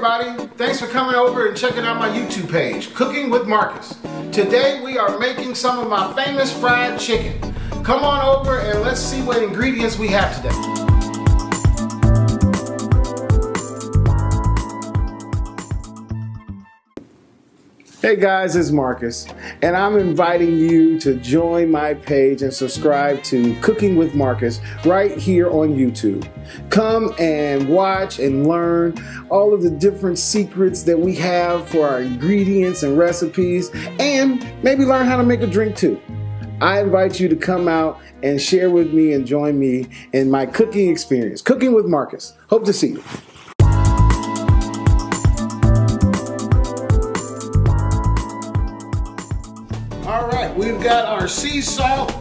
everybody, thanks for coming over and checking out my YouTube page, Cooking with Marcus. Today we are making some of my famous fried chicken. Come on over and let's see what ingredients we have today. Hey guys, it's Marcus, and I'm inviting you to join my page and subscribe to Cooking with Marcus right here on YouTube. Come and watch and learn all of the different secrets that we have for our ingredients and recipes, and maybe learn how to make a drink too. I invite you to come out and share with me and join me in my cooking experience. Cooking with Marcus. Hope to see you. Alright, we've got our sea salt,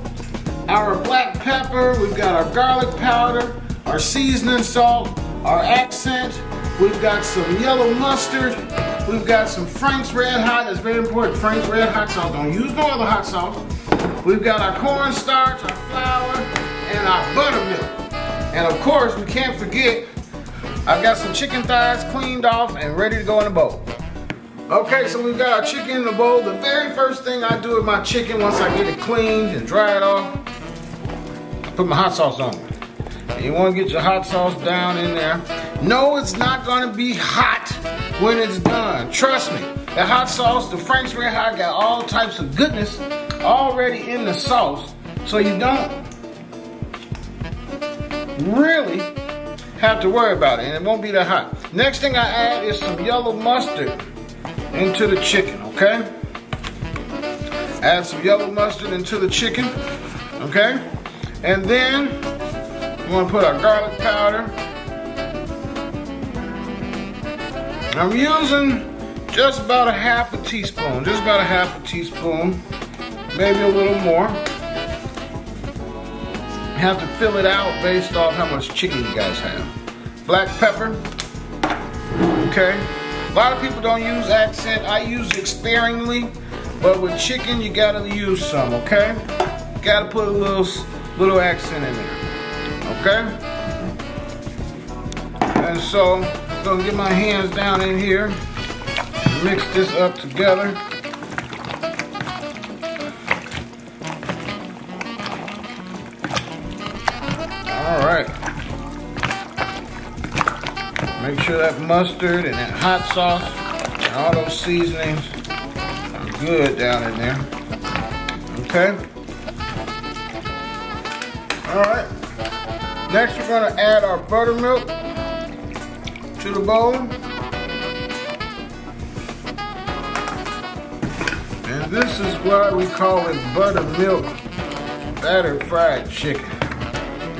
our black pepper, we've got our garlic powder, our seasoning salt, our accent, we've got some yellow mustard, we've got some Frank's Red Hot, that's very important, Frank's Red Hot sauce, don't use no other hot sauce. We've got our cornstarch, our flour, and our buttermilk. And of course, we can't forget, I've got some chicken thighs cleaned off and ready to go in a bowl. Okay, so we've got our chicken in the bowl. The very first thing I do with my chicken, once I get it cleaned and dried off, I put my hot sauce on it. And you want to get your hot sauce down in there. No, it's not going to be hot when it's done. Trust me. The hot sauce, the Frank's Red Hot, got all types of goodness already in the sauce. So you don't really have to worry about it. And it won't be that hot. Next thing I add is some yellow mustard into the chicken, okay? Add some yellow mustard into the chicken, okay? And then we want to put our garlic powder. I'm using just about a half a teaspoon, maybe a little more. You have to fill it out based off how much chicken you guys have. Black pepper, okay? A lot of people don't use accent. I use it sparingly, but with chicken you gotta use some, okay? Gotta put a little accent in there, okay? And so I'm gonna get my hands down in here, mix this up together. All right. Make sure that mustard and that hot sauce and all those seasonings are good down in there. Okay? Alright. Next we're going to add our buttermilk to the bowl. And this is why we call it buttermilk battered fried chicken.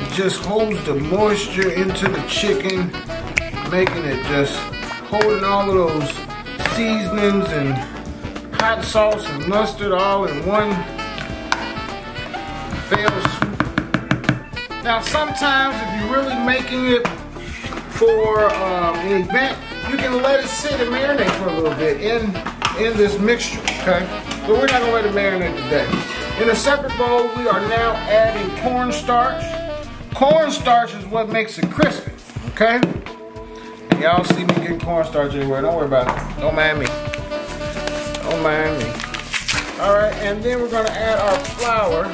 It just holds the moisture into the chicken, making it just holding all of those seasonings and hot sauce and mustard all in one fell swoop. Now sometimes if you're really making it for an event, you can let it sit and marinate for a little bit in this mixture, okay? But we're not gonna let it marinate today. In a separate bowl, we are now adding cornstarch. Cornstarch is what makes it crispy, okay? Y'all see me getting cornstarch everywhere. Don't worry about it. Don't mind me. Don't mind me. Alright, and then we're going to add our flour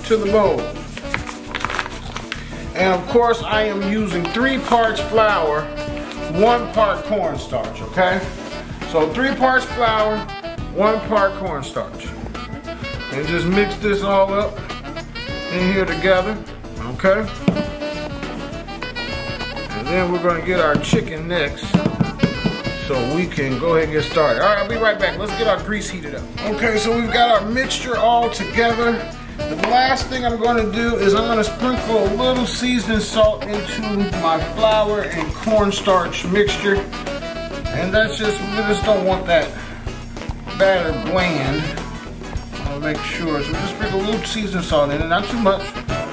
to the bowl. And of course, I am using 3 parts flour, 1 part cornstarch, okay? So 3 parts flour, 1 part cornstarch. And just mix this all up in here together, okay? Then we're going to get our chicken next so we can go ahead and get started. All right, I'll be right back. Let's get our grease heated up. Okay, so we've got our mixture all together. The last thing I'm going to do is I'm going to sprinkle a little seasoning salt into my flour and cornstarch mixture. And that's just, we just don't want that batter bland. I'll make sure. So just sprinkle a little seasoning salt in it, not too much,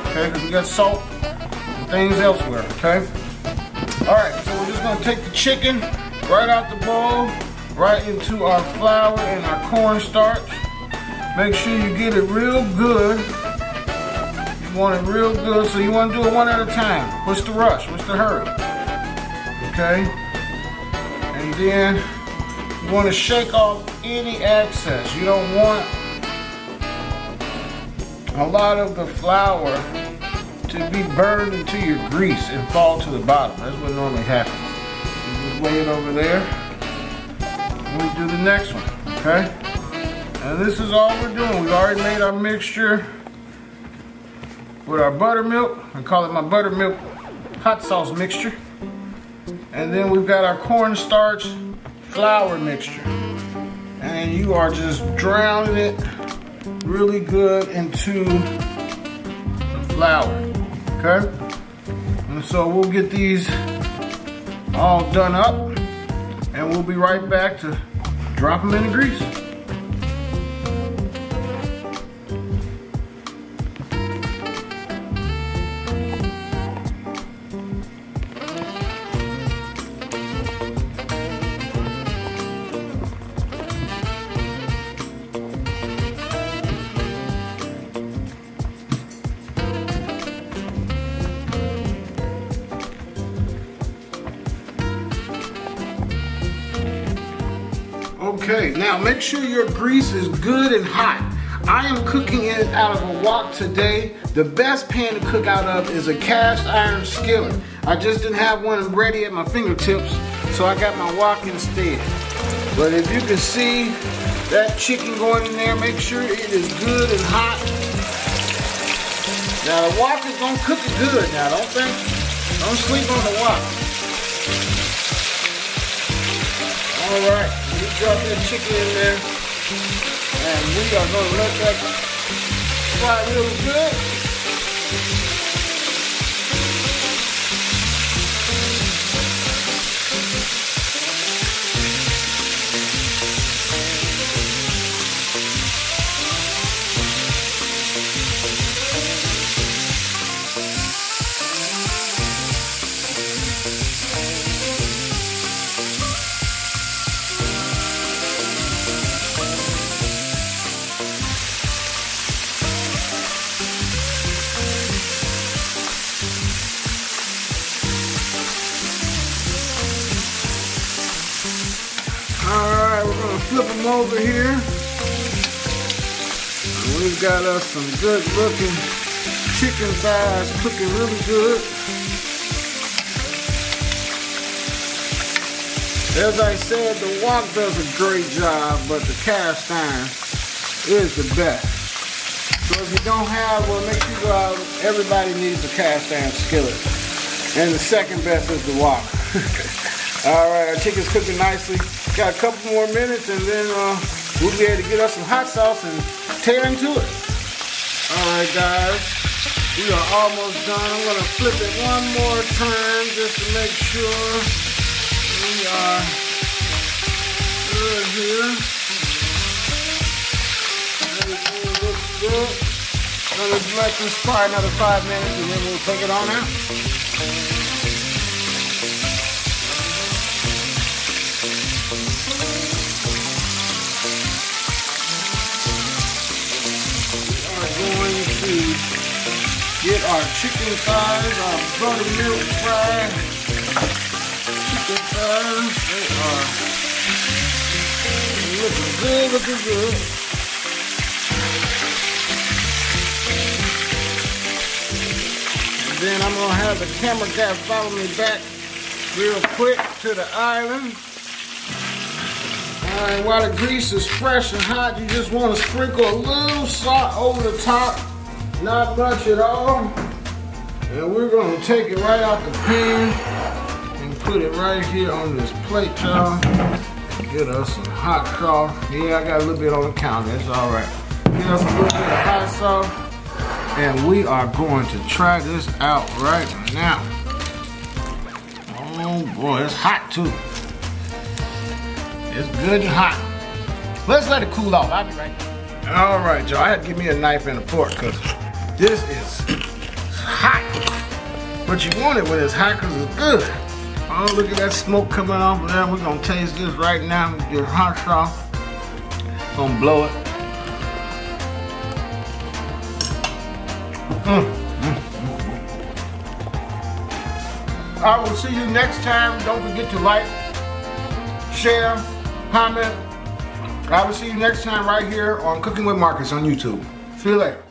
okay, because we got salt and things elsewhere, okay? Alright, so we're just going to take the chicken right out the bowl, right into our flour and our cornstarch. Make sure you get it real good. You want it real good, so you want to do it one at a time. What's the rush? What's the hurry? Okay? And then you want to shake off any excess. You don't want a lot of the flour to be burned into your grease and fall to the bottom. That's what normally happens. You just lay it over there and we do the next one, okay? And this is all we're doing. We've already made our mixture with our buttermilk. I call it my buttermilk hot sauce mixture. And then we've got our cornstarch flour mixture. And you are just drowning it really good into the flour, okay? And so we'll get these all done up and we'll be right back to drop them in the grease. Okay, now make sure your grease is good and hot. I am cooking it out of a wok today. The best pan to cook out of is a cast iron skillet. I just didn't have one ready at my fingertips, so I got my wok instead. But if you can see that chicken going in there, make sure it is good and hot. Now the wok is gonna cook it good now, don't sleep on the wok. All right. We drop that chicken in there, and we are going to let that fry real good. Alright, we're going to flip them over here. And we've got us some good looking chicken thighs cooking really good. As I said, the wok does a great job, but the cast iron is the best. So if you don't have one, make sure you go out. Everybody needs a cast iron skillet. And the second best is the wok. Alright, our chicken's cooking nicely. Got a couple more minutes and then we'll be able to get us some hot sauce and tear into it. Alright guys, we are almost done. I'm going to flip it one more time just to make sure we are good here. Everything looks good. I'm going to let this fry another 5 minutes and then we'll take it on out. Get our chicken thighs, our buttermilk fried chicken thighs. They are looking good, looking good. And then I'm going to have the camera guy follow me back real quick to the island. Alright, while the grease is fresh and hot, you just want to sprinkle a little salt over the top. Not much at all. And we're going to take it right out the pan and put it right here on this plate, y'all. Get us some hot sauce. Yeah, I got a little bit on the counter. It's all right. Get us a little bit of hot sauce. And we are going to try this out right now. Oh boy, it's hot too. It's good and hot. Let's let it cool off. I'll be right back. All right, y'all. I had to give me a knife and a fork because this is hot, but you want it when it's hot because it's good. Oh, look at that smoke coming off of there. We're going to taste this right now with your hot sauce. Gonna blow it. I will see you next time. Don't forget to like, share, comment. I will see you next time right here on Cooking with Marcus on YouTube. See you later.